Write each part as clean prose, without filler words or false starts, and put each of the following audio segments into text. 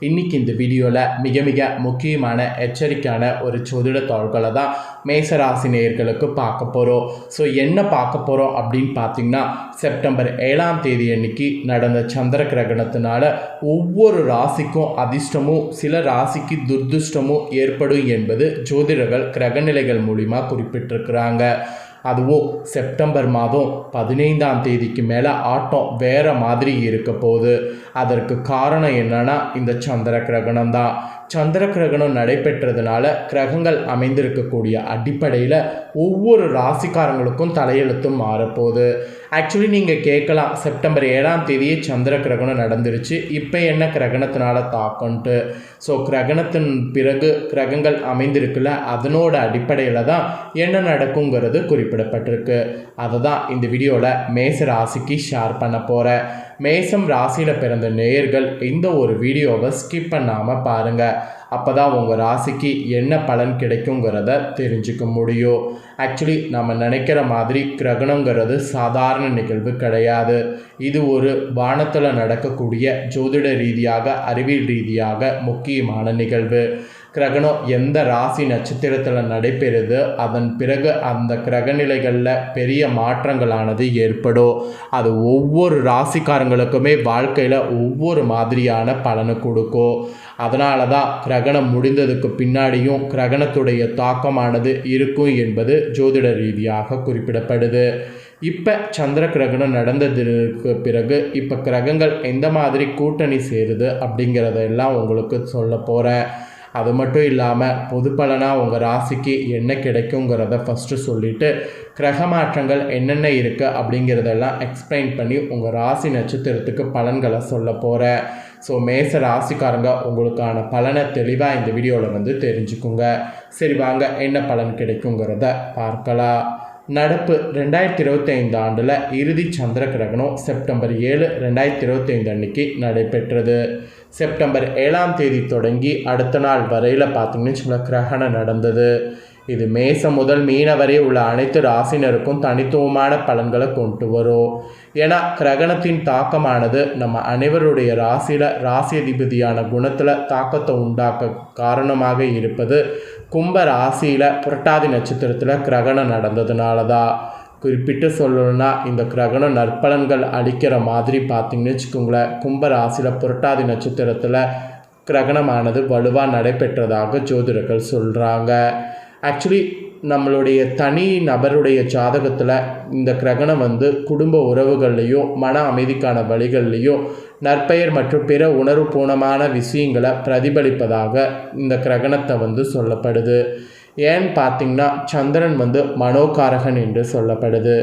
இன்றைக்கி இந்த வீடியோவில் மிக மிக முக்கியமான எச்சரிக்கையான ஒரு ஜோதிட தாள்களை தான் மேசராசி நேயர்களுக்கு பார்க்க போகிறோம். ஸோ என்ன பார்க்க போகிறோம் அப்படின்னு பார்த்தீங்கன்னா, செப்டம்பர் 7ஆம் தேதி அன்னைக்கு நடந்த சந்திர கிரகணத்தினால ஒவ்வொரு ராசிக்கும் அதிர்ஷ்டமும் சில ராசிக்கு துர்திருஷ்டமும் ஏற்படும் என்பது ஜோதிடர்கள் கிரகநிலைகள் மூலிமா குறிப்பிட்டிருக்கிறாங்க. அதுவும் செப்டம்பர் மாதம் 15ஆம் தேதிக்கு மேலே ஆட்டம் வேறு மாதிரி இருக்க போகுது. அதற்கு காரணம் என்னன்னா, இந்த சந்திர கிரகணம் தான். சந்திர கிரகணம் நடைபெற்றதுனால கிரகங்கள் அமைந்திருக்கக்கூடிய அடிப்படையில் ஒவ்வொரு ராசிக்காரங்களுக்கும் தலையெழுத்தும் மாறப்போகுது. ஆக்சுவலி நீங்கள் கேட்கலாம், செப்டம்பர் 7ஆம் தேதியே சந்திர கிரகணம் நடந்துருச்சு, இப்போ என்ன கிரகணத்தினால தாக்கம்ன்ட்டு. ஸோ கிரகணத்தின் பிறகு கிரகங்கள் அமைந்திருக்குல்ல, அதனோட அடிப்படையில் தான் என்ன நடக்குங்கிறது குறிப்பிடப்பட்டிருக்கு. அதை தான் இந்த வீடியோவில் மேச ராசிக்கு ஷேர் பண்ண போகிறேன். மேசம் ராசியில் பிறந்த நேயர்கள் இந்த ஒரு வீடியோவை ஸ்கிப் பண்ணாமல் பாருங்கள். அப்போ தான் உங்கள் ராசிக்கு என்ன பலன் கிடைக்குங்கிறத தெரிஞ்சுக்க முடியும். ஆக்சுவலி நம்ம நினைக்கிற மாதிரி கிரகணங்கிறது சாதாரண நிகழ்வு கிடையாது. இது ஒரு வானத்தில் நடக்கக்கூடிய ஜோதிட ரீதியாக அறிவியல் ரீதியாக முக்கியமான நிகழ்வு. கிரகணம் எந்த ராசி நட்சத்திரத்தில் நடைபெறுது, அதன் பிறகு அந்த கிரகநிலைகளில் பெரிய மாற்றங்களானது ஏற்படும். அது ஒவ்வொரு ராசிக்காரங்களுக்குமே வாழ்க்கையில் ஒவ்வொரு மாதிரியான பலனை கொடுக்கும். அதனால தான் கிரகணம் முடிந்ததுக்கு பின்னாடியும் கிரகணத்துடைய தாக்கமானது இருக்கும் என்பது ஜோதிட ரீதியாக குறிப்பிடப்படுது. இப்போ சந்திர கிரகணம் நடந்ததுக்கு பிறகு இப்போ கிரகங்கள் எந்த மாதிரி கூட்டணி சேருது அப்படிங்கிறதெல்லாம் உங்களுக்கு சொல்ல போகிறேன். அது மட்டும் இல்லாமல் பொது பலனாக உங்கள் ராசிக்கு என்ன கிடைக்குங்கிறத ஃபஸ்ட்டு சொல்லிவிட்டு கிரக மாற்றங்கள் என்னென்ன இருக்குது அப்படிங்கிறதெல்லாம் எக்ஸ்பிளைன் பண்ணி உங்கள் ராசி நட்சத்திரத்துக்கு பலன்களை சொல்ல போகிறேன். ஸோ மேச ராசிக்காரங்க உங்களுக்கான பலனை தெளிவாக இந்த வீடியோவில் தெரிஞ்சுக்குங்க. சரி வாங்க, என்ன பலன் கிடைக்குங்கிறத பார்க்கலாம். நடப்பு 2025 ஆண்டில் இறுதி சந்திர கிரகணம் செப்டம்பர் 7, 2025 அன்னைக்கு நடைபெற்றது. செப்டம்பர் 7ஆம் தேதி தொடங்கி அடுத்த நாள் வரையில் பார்த்திங்கன்னு கிரகணம் நடந்தது. இது மேசம் முதல் மீன வரை உள்ள அனைத்து ராசினருக்கும் தனித்துவமான பலன்களை கொண்டு வரும். ஏன்னா கிரகணத்தின் தாக்கமானது நம்ம அனைவருடைய ராசியில் ராசி அதிபதியான குணத்தில் தாக்கத்தை உண்டாக்க காரணமாக இருப்பது கும்ப ராசியில் புரட்டாதி நட்சத்திரத்தில் கிரகணம் நடந்ததுனால தான். குறிப்பிட்டு சொல்லணும்னா இந்த கிரகணம் நற்பலன்கள் அளிக்கிற மாதிரி பார்த்திங்கன்னு வச்சுக்கோங்களேன், கும்ப ராசியில் புரட்டாதி நட்சத்திரத்தில் கிரகணமானது வலுவாக நடைபெற்றதாக ஜோதிடர்கள் சொல்கிறாங்க. ஆக்சுவலி நம்மளுடைய தனி நபருடைய ஜாதகத்தில் இந்த கிரகணம் குடும்ப உறவுகள்லேயும் மன அமைதிக்கான வழிகள்லேயும் நற்பெயர் மற்றும் பிற உணர்வுபூர்வமான விஷயங்களை பிரதிபலிப்பதாக இந்த கிரகணத்தை சொல்லப்படுது. ஏன்னு பார்த்திங்கன்னா சந்திரன் மனோகாரகன் என்று சொல்லப்படுது.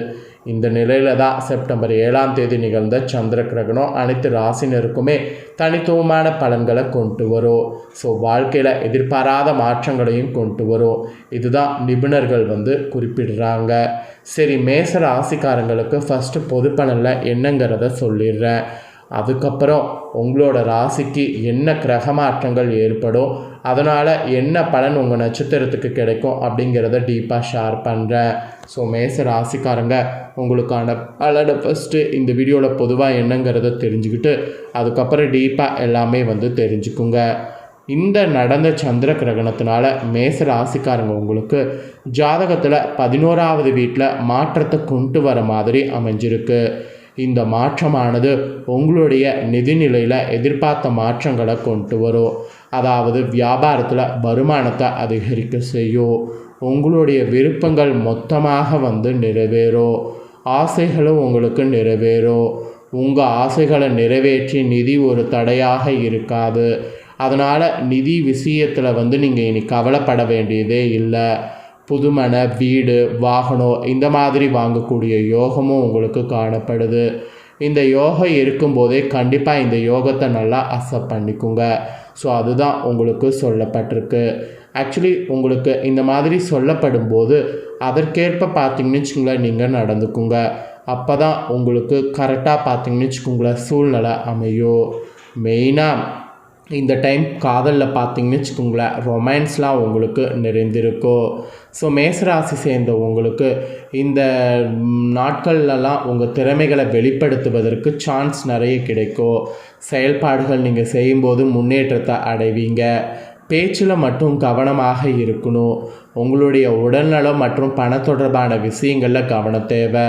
இந்த நிலையில தான் செப்டம்பர் 7ஆம் தேதி நிகழ்ந்த சந்திர கிரகணம் அனைத்து ராசினருக்குமே தனித்துவமான பலன்களை கொண்டு வரும். ஸோ வாழ்க்கையில் எதிர்பாராத மாற்றங்களையும் கொண்டு வரும். இதுதான் நிபுணர்கள் குறிப்பிடுறாங்க. சரி, மேச ராசிக்காரங்களுக்கு ஃபஸ்ட்டு பொது பலனில் என்னங்கிறத சொல்லிடுறேன். அதுக்கப்புறம் உங்களோட ராசிக்கு என்ன கிரக மாற்றங்கள் ஏற்படும், அதனால் என்ன பலன் உங்கள் நட்சத்திரத்துக்கு கிடைக்கும் அப்படிங்கிறத டீப்பாக ஷேர் பண்ணுறேன். ஸோ மேச ராசிக்காரங்க உங்களுக்கான பலனை ஃபஸ்ட்டு இந்த வீடியோவில் பொதுவாக என்னங்கிறத தெரிஞ்சுக்கிட்டு அதுக்கப்புறம் டீப்பாக எல்லாமே தெரிஞ்சுக்குங்க. இந்த நடந்த சந்திர கிரகணத்தினால மேச ராசிக்காரங்க உங்களுக்கு ஜாதகத்தில் 11ஆவது வீட்டில் மாற்றத்தை கொண்டு வர மாதிரி அமைஞ்சிருக்கு. இந்த மாற்றமானது உங்களுடைய நிதிநிலையில் எதிர்பார்த்த மாற்றங்களை கொண்டு வரும். அதாவது வியாபாரத்தில் வருமானத்தை அதிகரிக்க செய்யும். உங்களுடைய விருப்பங்கள் மொத்தமாக நிறைவேறும். ஆசைகளும் உங்களுக்கு நிறைவேறும். உங்கள் ஆசைகளை நிறைவேற்றி நிதி ஒரு தடையாக இருக்காது. அதனால் நிதி விஷயத்தில் நீங்கள் இனி கவலைப்பட வேண்டியதே இல்லை. புதுமனை, வீடு, வாகனம் இந்த மாதிரி வாங்கக்கூடிய யோகமும் உங்களுக்கு காணப்படுது. இந்த யோகம் இருக்கும்போதே கண்டிப்பாக இந்த யோகத்தை நல்லா அக்செப்ட் பண்ணிக்குங்க. ஸோ அதுதான் உங்களுக்கு சொல்லப்பட்டிருக்கு. ஆக்சுவலி உங்களுக்கு இந்த மாதிரி சொல்லப்படும் போது அதற்கேற்ப பார்த்திங்கன்னு வச்சுக்கோங்களேன் நீங்கள் நடந்துக்குங்க. அப்போ தான் உங்களுக்கு கரெக்டாக பார்த்திங்கன்னு வச்சுக்கோங்களேன் சூழ்நிலை அமையும். மெயினாக இந்த டைம் காதலில் பார்த்தீங்கன்னு வச்சுக்கோங்களேன், ரொமான்ஸ்லாம் உங்களுக்கு நிறைந்திருக்கும். ஸோ மேசராசி சேர்ந்த உங்களுக்கு இந்த நாட்கள்லலாம் உங்கள் திறமைகளை வெளிப்படுத்துவதற்கு சான்ஸ் நிறைய கிடைக்கும். செயல்பாடுகள் நீங்கள் செய்யும்போது முன்னேற்றத்தை அடைவீங்க. பேச்சில் மட்டும் கவனமாக இருக்கணும். உங்களுடைய உடல்நலம் மற்றும் பண தொடர்பான விஷயங்களில் கவனம் தேவை.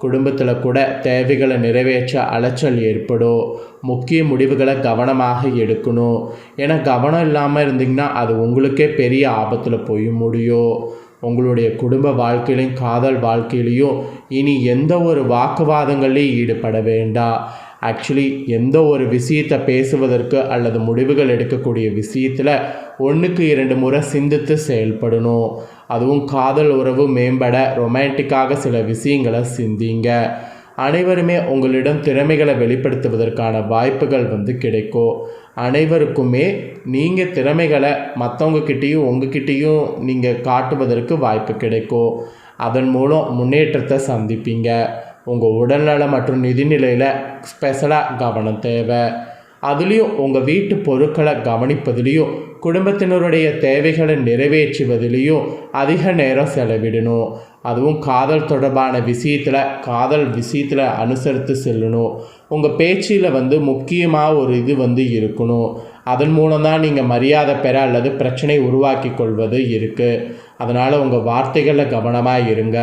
குடும்பத்தில் கூட தேவைகளை நிறைவேற்ற அலைச்சல் ஏற்படும். முக்கிய முடிவுகளை கவனமாக எடுக்கணும். ஏன்னா கவனம் இல்லாமல் இருந்தீங்கன்னா அது உங்களுக்கே பெரிய ஆபத்தில் போய் முடியும். உங்களுடைய குடும்ப வாழ்க்கையிலையும் காதல் வாழ்க்கையிலையும் இனி எந்த ஒரு வாக்குவாதங்களையும் ஈடுபட வேண்டாம். ஆக்சுவலி எந்த ஒரு விஷயத்தை பேசுவதற்கு அல்லது முடிவுகள் எடுக்கக்கூடிய விஷயத்தில் 1க்கு 2 முறை சிந்தித்து செயல்படணும். அதுவும் காதல் உறவு மேம்பட ரொமான்டிக்காக சில விஷயங்களை சிந்திங்க. அனைவருமே உங்களிடம் திறமைகளை வெளிப்படுத்துவதற்கான வாய்ப்புகள் கிடைக்கும். அனைவருக்குமே நீங்கள் திறமைகளை மற்றவங்கக்கிட்டேயும் உங்ககிட்டேயும் நீங்கள் காட்டுவதற்கு வாய்ப்பு கிடைக்கும். அதன் மூலம் முன்னேற்றத்தை சந்திப்பீங்க. உங்கள் உடல்நலம் மற்றும் நிதிநிலையில் ஸ்பெஷலாக கவனம் தேவை. அதுலேயும் உங்கள் வீட்டு பொருட்களை கவனிப்பதுலேயும் குடும்பத்தினருடைய தேவைகளை நிறைவேற்றுவதிலையும் அதிக நேரம் செலவிடணும். அதுவும் காதல் தொடர்பான விஷயத்தில் அனுசரித்து செல்லணும். உங்கள் பேச்சில் முக்கியமாக ஒரு இது இருக்கணும். அதன் மூலம்தான் நீங்கள் மரியாதை பெற அல்லது பிரச்சனை உருவாக்கி கொள்வது இருக்குது. அதனால் உங்கள் வார்த்தைகளில் கவனமாக இருங்க.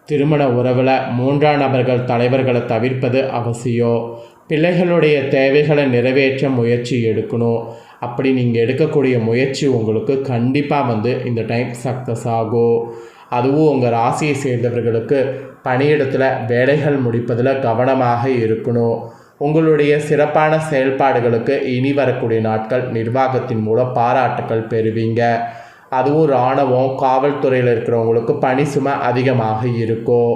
திருமண உறவில் 3ஆம் நபர்கள் தலைவர்களை தவிர்ப்பது அவசியம். பிள்ளைகளுடைய தேவைகளை நிறைவேற்ற முயற்சி எடுக்கணும். அப்படி நீங்கள் எடுக்கக்கூடிய முயற்சி உங்களுக்கு கண்டிப்பாக இந்த டைம் சக்ஸஸ் ஆகும். அதுவும் உங்கள் ராசியை சேர்ந்தவர்களுக்கு பணியிடத்தில் வேலைகள் முடிப்பதில் கவனமாக இருக்கணும். உங்களுடைய சிறப்பான செயல்பாடுகளுக்கு இனி வரக்கூடிய நாட்கள் நிர்வாகத்தின் மூலம் பாராட்டுக்கள் பெறுவீங்க. அதுவும் இராணுவம் காவல்துறையில் இருக்கிறவங்களுக்கு பணி சுமை அதிகமாக இருக்கும்.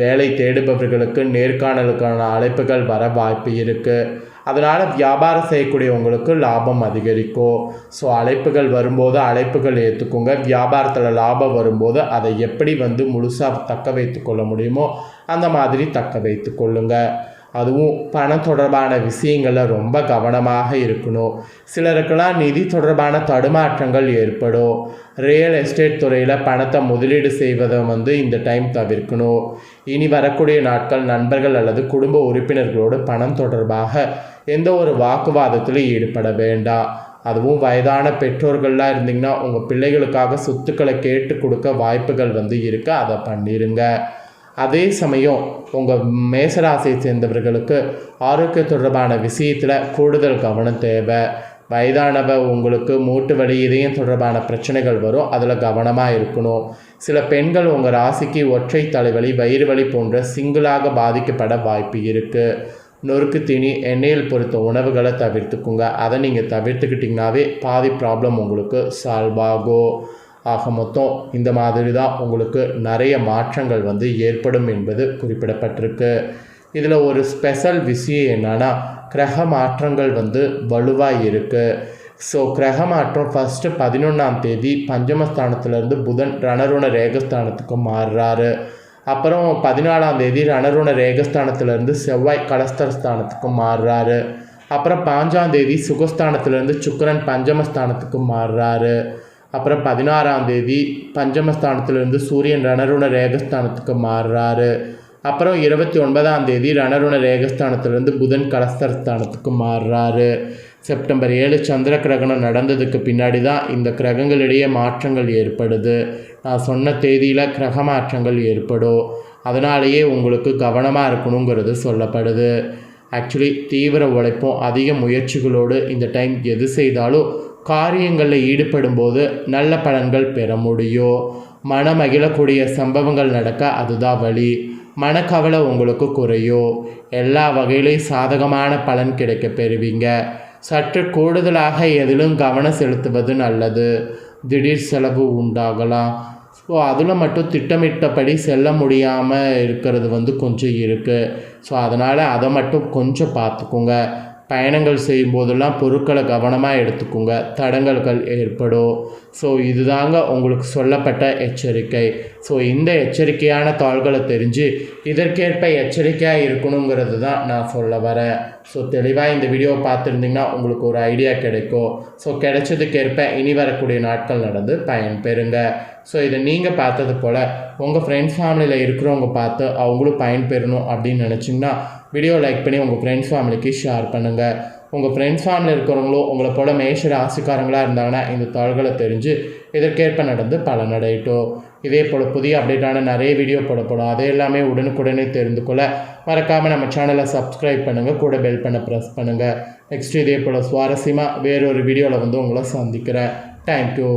வேலை தேடுபவர்களுக்கு நேர்காணலுக்கான அழைப்புகள் வர வாய்ப்பு இருக்குது. அதனால் வியாபாரம் செய்யக்கூடியவங்களுக்கு லாபம் அதிகரிக்கும். ஸோ அழைப்புகள் வரும்போது அழைப்புகள் ஏற்றுக்குங்க. வியாபாரத்தில் லாபம் வரும்போது அதை எப்படி முழுசாக தக்க வைத்து கொள்ள முடியுமோ அந்த மாதிரி தக்க வைத்து கொள்ளுங்கள். அதுவும் பணம் தொடர்பான விஷயங்களில் ரொம்ப கவனமாக இருக்கணும். சிலருக்கெல்லாம் நிதி தொடர்பான தடுமாற்றங்கள் ஏற்படும். ரியல் எஸ்டேட் துறையில் பணத்தை முதலீடு செய்வதை இந்த டைம் தவிர்க்கணும். இனி வரக்கூடிய நாட்கள் நண்பர்கள் அல்லது குடும்ப உறுப்பினர்களோடு பணம் தொடர்பாக எந்த ஒரு வாக்குவாதத்திலும் ஈடுபட வேண்டாம். அதுவும் வயதான பெற்றோர்கள்லாம் இருந்தீங்கன்னா உங்கள் பிள்ளைகளுக்காக சொத்துக்களை கேட்டு கொடுக்க வாய்ப்புகள் இருக்குது. அதை பண்ணிடுங்க. அதே சமயம் உங்கள் மேசராசியை சேர்ந்தவர்களுக்கு ஆரோக்கிய தொடர்பான விஷயத்தில் கூடுதல் கவனம் தேவை. வயதானவ உங்களுக்கு மூட்டு வலி இதயம் தொடர்பான பிரச்சனைகள் வரும். அதில் கவனமாக இருக்கணும். சில பெண்கள் உங்கள் ராசிக்கு ஒற்றை தலைவலி வயிறு வலி போன்ற சிங்கிளாக பாதிக்கப்பட வாய்ப்பு இருக்குது. நொறுக்கு தீனி எண்ணெயில் பொறுத்த உணவுகளை தவிர்த்துக்குங்க. அதை நீங்கள் தவிர்த்துக்கிட்டிங்கனாவே பாதி ப்ராப்ளம் உங்களுக்கு சால்வ் ஆகும். ஆக மொத்தம் இந்த மாதிரி தான் உங்களுக்கு நிறைய மாற்றங்கள் ஏற்படும் என்பது குறிப்பிடப்பட்டிருக்கு. இதில் ஒரு ஸ்பெஷல் விஷயம் என்னன்னா கிரக மாற்றங்கள் வலுவாக இருக்குது. ஸோ கிரக மாற்றம் ஃபஸ்ட்டு 11ஆம் தேதி பஞ்சமஸ்தானத்திலேருந்து புதன் ரணருண ரேகஸ்தானத்துக்கு மாறுறாரு. அப்புறம் 14ஆம் தேதி ரணருண ரேகஸ்தானத்திலேருந்து செவ்வாய் கலஸ்தரஸ்தானத்துக்கு மாறுறாரு. அப்புறம் 5ஆம் தேதி சுகஸ்தானத்திலேருந்து சுக்கிரன் பஞ்சமஸ்தானத்துக்கு மாறுறாரு. அப்புறம் 16ஆம் தேதி பஞ்சமஸ்தானத்திலிருந்து சூரியன் ரணருண ரேகஸ்தானத்துக்கு மாறுறாரு. அப்புறம் 29ஆம் தேதி ரணருண ரேகஸ்தானத்திலிருந்து புதன் கலஸ்தரஸ்தானத்துக்கு மாறுறாரு. செப்டம்பர் 7 சந்திர கிரகணம் நடந்ததுக்கு பின்னாடி தான் இந்த கிரகங்களிடையே மாற்றங்கள் ஏற்படுது. நான் சொன்ன தேதியில் கிரக மாற்றங்கள் ஏற்படும். அதனாலேயே உங்களுக்கு கவனமாக இருக்கணுங்கிறது சொல்லப்படுது. ஆக்சுவலி தீவிர உழைப்பும் அதிக முயற்சிகளோடு இந்த டைம் எது செய்தாலும் காரியங்களில் ஈடுபடும் போது நல்ல பலன்கள் பெற முடியும். மனமகிழக்கூடிய சம்பவங்கள் நடக்க அதுதான் வழி. மனக்கவலை உங்களுக்கு குறையும். எல்லா வகையிலையும் சாதகமான பலன் கிடைக்க பெறுவீங்க. சற்று கூடுதலாக எதிலும் கவனம் செலுத்துவது நல்லது. திடீர் செலவு உண்டாகலாம். ஸோ அதில் மட்டும் திட்டமிட்டபடி செல்ல முடியாமல் இருக்கிறது கொஞ்சம் இருக்குது. ஸோ அதனால் அதை மட்டும் கொஞ்சம் பார்த்துக்கோங்க. பயணங்கள் செய்யும் போதெல்லாம் பொருட்களை கவனமாக எடுத்துக்கோங்க, தடங்கல்கள் ஏற்படும். ஸோ இதுதாங்க உங்களுக்கு சொல்லப்பட்ட எச்சரிக்கை. ஸோ இந்த எச்சரிக்கையான தாள்களை தெரிஞ்சு இதற்கேற்ப எச்சரிக்கையாக இருக்கணுங்கிறது தான் நான் சொல்ல வரேன். ஸோ தெளிவாக இந்த வீடியோவை பார்த்துருந்தீங்கன்னா உங்களுக்கு ஒரு ஐடியா கிடைக்கும். ஸோ கிடைச்சதுக்கேற்ப இனி வரக்கூடிய நாட்கள் நடந்து பயன்பெறுங்க. ஸோ இதை நீங்கள் பார்த்தது போல் உங்கள் ஃப்ரெண்ட்ஸ் ஃபேமிலியில் இருக்கிறவங்க பார்த்து அவங்களும் பயன்பெறணும் அப்படின்னு நினச்சிங்கன்னா வீடியோ லைக் பண்ணி உங்கள் ஃப்ரெண்ட்ஸ் ஃபேமிலிக்கு ஷேர் பண்ணுங்கள். உங்கள் ஃப்ரெண்ட்ஸ் ஃபேமிலியில் இருக்கிறவங்களும் உங்களை போல் மேஷ ராசிக்காரங்களாக இருந்தாங்கன்னா இந்த தாள்களை தெரிஞ்சு இதற்கேற்ப நடந்து பலனடையட்டும். இதே போல் புதிய அப்டேட்டான நிறைய வீடியோ போடப்படும். அதை எல்லாமே உடனுக்குடனே தெரிந்து கொள்ள மறக்காமல் நம்ம சேனலை சப்ஸ்கிரைப் பண்ணுங்கள், கூட பெல் பண்ண ப்ரெஸ் பண்ணுங்கள். நெக்ஸ்ட் இதே போல் சுவாரஸ்யமாக வேறொரு வீடியோவில் உங்களை சந்திக்கிறேன். தேங்க்யூ.